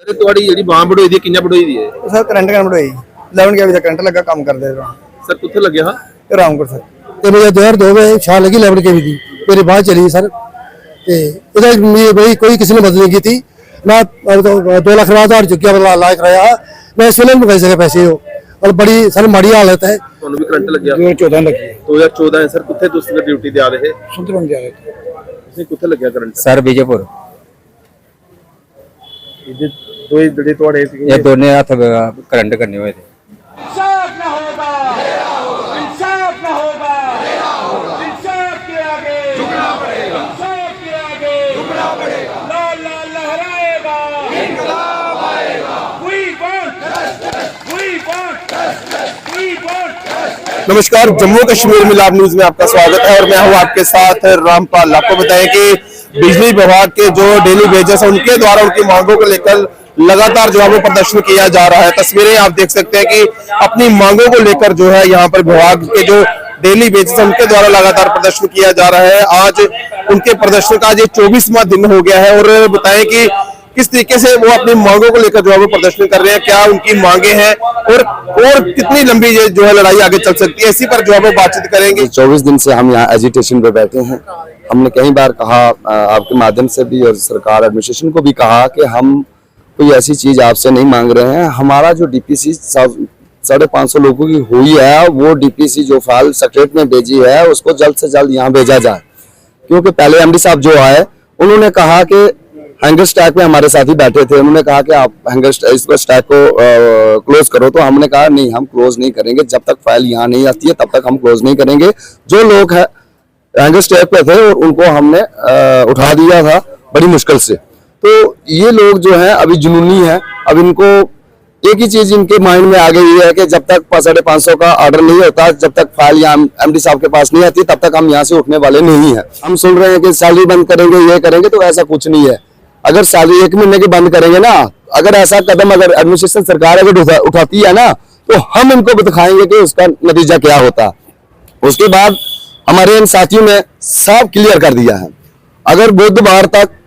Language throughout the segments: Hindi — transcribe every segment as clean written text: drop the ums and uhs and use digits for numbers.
अरे तुम्हारी जी बांह बढ़ोई दी किंजा बढ़ोई दी है सर करंट कन बढ़ोई 11 के बजे करंट लगा काम करते सर कुत्थे लगे हाँ रामगढ़ सर ते मुझे 2 बजे छाल लगी 11 के बजे मेरी बांह चली सर भाई कोई किसी ने मदद नहीं की थी। मैं 2 लाख रुपया हार चुकी है इलाज कराया मैं इस वेले पैसे के पैसे हो और बड़ी सर माड़ी हालत है। ਤੁਹਾਨੂੰ ਵੀ ਕਰੰਟ ਲੱਗਿਆ 2014 लगी 2014 ਹੈ ਸਰ ਕਿੱਥੇ ਤੁਸੀਂ ਡਿਊਟੀ ਤੇ ਆ ਰਹੇ सुंदरम जा रहे ਤੁਸੀਂ ਕਿੱਥੇ ਲੱਗਿਆ ਕਰੰਟ सर विजयपुर ਇਹ ਦੋ ਜਿਹੜੇ ਤੁਹਾਡੇ ये दोनों हाथ करंट करने हुए थे। इंसाफ न होगा इंसाफ न होगा इंसाफ के आगे झुकना पड़ेगा इंसाफ के आगे झुकना पड़ेगा लाल लाल लहराएगा इंकलाब आएगा we want नमस्कार, जम्मू कश्मीर मिलाप न्यूज में आपका स्वागत है और मैं हूं आपके साथ रामपाल। आपको बताएं कि बिजली विभाग के जो डेली वेजेस है उनके द्वारा उनकी मांगों को लेकर लगातार जो है वो प्रदर्शन किया जा रहा है। तस्वीरें आप देख सकते हैं कि अपनी मांगों को लेकर जो है यहाँ पर विभाग के जो डेली वेजेस है उनके द्वारा लगातार प्रदर्शन किया जा रहा है। आज उनके प्रदर्शन का आज 24वां दिन हो गया है और बताएं कि किस तरीके से वो अपनी मांगों को लेकर जो है वो प्रदर्शन कर रहे हैं, क्या उनकी मांगे हैं और कितनी लंबी ये जो है लड़ाई आगे चल सकती है, इसी पर जो है वो बातचीत करेंगे। 24 दिन से हम यहाँ एजिटेशन पे बैठे हैं। हमने कई बार कहा आपके माध्यम से भी और सरकार एडमिनिस्ट्रेशन को भी कहा कि हम कोई ऐसी चीज आपसे नहीं मांग रहे हैं। हमारा जो डीपीसी 550 लोगों की हुई है वो डीपीसी जो फाइल सेक्रेटरी ने भेजी है उसको जल्द से जल्द यहाँ भेजा जाए, क्योंकि पहले एमडी साहब जो आए उन्होंने कहा कि हैंगर स्टैक में हमारे साथी बैठे थे, उन्होंने कहा कि आप हैंगर स्टैक को क्लोज करो, तो हमने कहा नहीं हम क्लोज नहीं करेंगे, जब तक फाइल यहाँ नहीं आती है तब तक हम क्लोज नहीं करेंगे। जो लोग है हैंगर स्टैक पे थे और उनको हमने उठा दिया था बड़ी मुश्किल से। तो ये लोग जो है अभी जुनूनी है। अब इनको एक ही चीज इनके माइंड में आ गई है कि जब तक 550 का ऑर्डर नहीं होता, जब तक फाइल यहाँ एमडी साहब के पास नहीं आती, तब तक हम यहाँ से उठने वाले नहीं है। हम सुन रहे हैं कि सैलरी बंद करेंगे, ये करेंगे, तो ऐसा कुछ नहीं है। अगर सैलरी 1 महीने की बंद करेंगे ना, अगर ऐसा कदम अगर एडमिनिस्ट्रेशन सरकार अगर उठाती है ना, तो हम इनको दिखाएंगे कि उसका नतीजा क्या होता। उसके बाद हमारे इन साथियों ने सब क्लियर कर दिया है, अगर बुधवार तक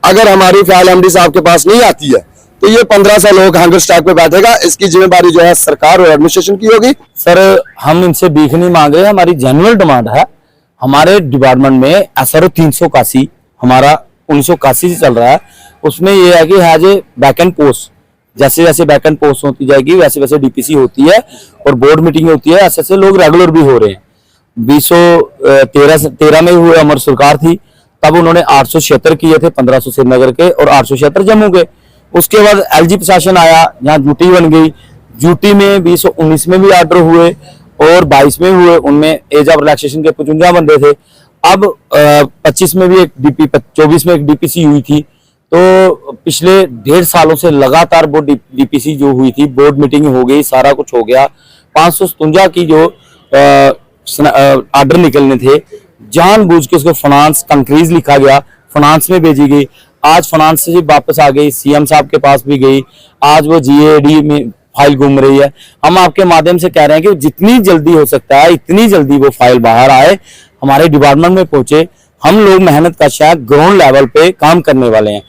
अगर हमारी फाइल एमडी साहब के पास नहीं आती है तो ये 1500 लोग हैंगर स्टैक पे बैठेगा। इसकी जिम्मेदारी जो है सरकार और एडमिनिस्ट्रेशन की होगी। सर हम इनसे भीख नहीं मांग रहे, हमारी जेन्युइन डिमांड है। हमारे डिपार्टमेंट में SRO 381 हमारा 1981 से चल रहा है, उसमें ये है कि हैज ए वैकेंट पोस्ट, जैसे जैसे वैकेंट पोस्ट होती जाएगी वैसे वैसे डीपीसी होती है और बोर्ड मीटिंग होती है, ऐसे ऐसे लोग रेगुलर भी हो रहे हैं। 2013 में हुए अमर सरकार थी, तब उन्होंने 876 किए थे, 1500 श्रीनगर के और 876 जम्मू के। उसके बाद LG प्रशासन आया, जहाँ ड्यूटी बन गई। ड्यूटी में 2019 में भी ऑर्डर हुए और 22 में हुए, उनमें एज ऑफ रिलैक्सेशन के 55 बंदे थे। अब 25 में भी एक 24 में एक डीपीसी हुई थी। तो पिछले 1.5 सालों से लगातार वो डीपीसी जो हुई थी, बोर्ड मीटिंग हो गई, सारा कुछ हो गया। 557 की जो ऑर्डर निकलने थे, जानबूझ के उसको फाइनेंस कंक्रीज लिखा गया, फाइनेंस में भेजी गई। आज फाइनेंस से वापस आ गई, सीएम साहब के पास भी गई, आज वो GAD में फाइल घूम रही है। हम आपके माध्यम से कह रहे हैं कि जितनी जल्दी हो सकता है इतनी जल्दी वो फाइल बाहर आए, हमारे डिपार्टमेंट में पहुंचे। हम लोग मेहनत का शायद ग्राउंड लेवल पे काम करने वाले हैं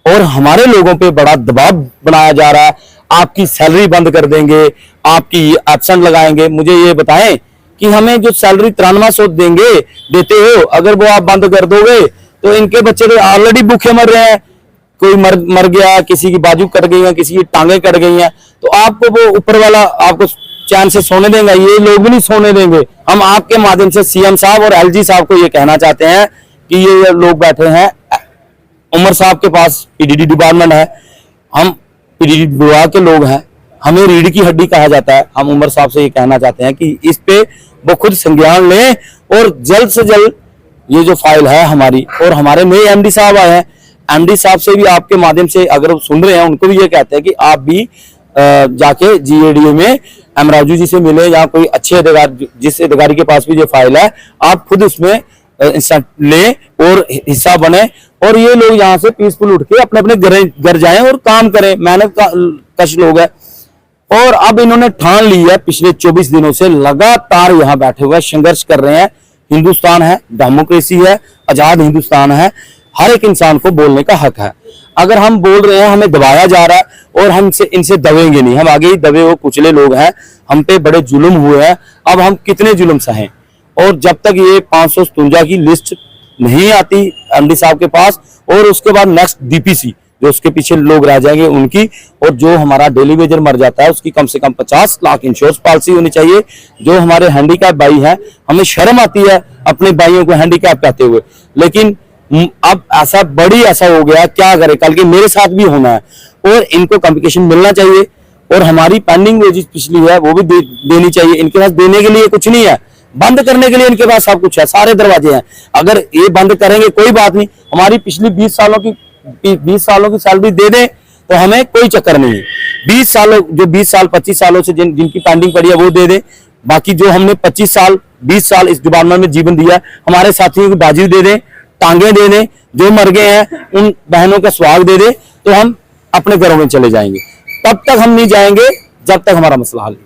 और हमारे लोगों पे बड़ा दबाव बनाया जा रहा है। आपकी सैलरी बंद कर देंगे, आपकी एब्सेंट लगाएंगे। मुझे ये बताएं कि हमें जो सैलरी 9300 देते हो, अगर वो आप बंद कर दोगे तो इनके बच्चे तो ऑलरेडी भूखे मर रहे हैं। कोई मर गया, किसी की बाजू कट गई है, किसी की टांगे कट गई हैं, तो आपको वो ऊपर वाला आपको चैन से सोने देंगे? ये लोग भी नहीं सोने देंगे। हम आपके माध्यम से सीएम साहब और LG साहब को ये कहना चाहते हैं कि ये लोग बैठे हैं, उमर साहब के पास PDD डिपार्टमेंट है, हम PDD विभाग के लोग हैं, हमें रीढ़ की हड्डी कहा जाता है। हम उमर साहब से ये कहना चाहते हैं कि इस पे वो खुद संज्ञान लें और जल्द से जल्द ये जो फाइल है हमारी, और हमारे नए MD साहब आए हैं, MD साहब से भी आपके माध्यम से अगर वो सुन रहे हैं उनको भी ये कहते हैं कि आप भी जाके GADA में M राजू जी से मिले या कोई अच्छे अधिकारी, जिस अधिकारी के पास भी ये फाइल है, आप खुद उसमें लें और हिस्सा बने और ये लोग यहाँ से पीसफुल उठ के अपने अपने घर जाएं और काम करें। मेहनत कश लोग है और अब इन्होंने ठान ली है, पिछले 24 दिनों से लगातार यहाँ बैठे हुए संघर्ष कर रहे हैं। हिंदुस्तान है, डेमोक्रेसी है, आजाद हिंदुस्तान है। हर एक इंसान को बोलने का हक है। अगर हम बोल रहे हैं, हमें दबाया जा रहा है और हम इनसे दबेंगे नहीं, हम आगे ही दबे हुए कुचले लोग हैं, हम पे बड़े जुल्म हुए हैं, अब हम कितने जुल्म सहें। और जब तक ये 557 की लिस्ट नहीं आती एमडी साहब के पास, और उसके बाद नेक्स्ट डीपीसी जो उसके पीछे लोग रह जाएंगे उनकी, और जो हमारा डेली वेजर मर जाता है उसकी कम से कम 50 लाख इंश्योरेंस पॉलिसी होनी चाहिए। जो हमारे हैंडीकैप भाई हैं, हमें शर्म आती है अपने भाइयों को हैंडीकैप कहते हुए, लेकिन अब ऐसा हो गया, क्या करे, कल के मेरे साथ भी होना है। और इनको कम्युनिकेशन मिलना चाहिए, और हमारी पेंडिंग वेजेस पिछली है वो भी देनी चाहिए। इनके पास देने के लिए कुछ नहीं है, बंद करने के लिए इनके पास सब कुछ है, सारे दरवाजे हैं। अगर ये बंद करेंगे कोई बात नहीं, हमारी पिछली 20 सालों की सैलरी दे दें तो हमें कोई चक्कर नहीं है। 20 साल 25 सालों से जिनकी पेंडिंग पड़ी है वो दे दें। बाकी जो हमने 25 साल 20 साल इस डिपार्टमेंट में जीवन दिया, हमारे साथियों की बाजी दे दें, टांगे दे दें, जो मर गए हैं उन बहनों का स्वाग दे दें, तो हम अपने घरों में चले जाएंगे। तब तक हम नहीं जाएंगे जब तक हमारा मसला हल नहीं।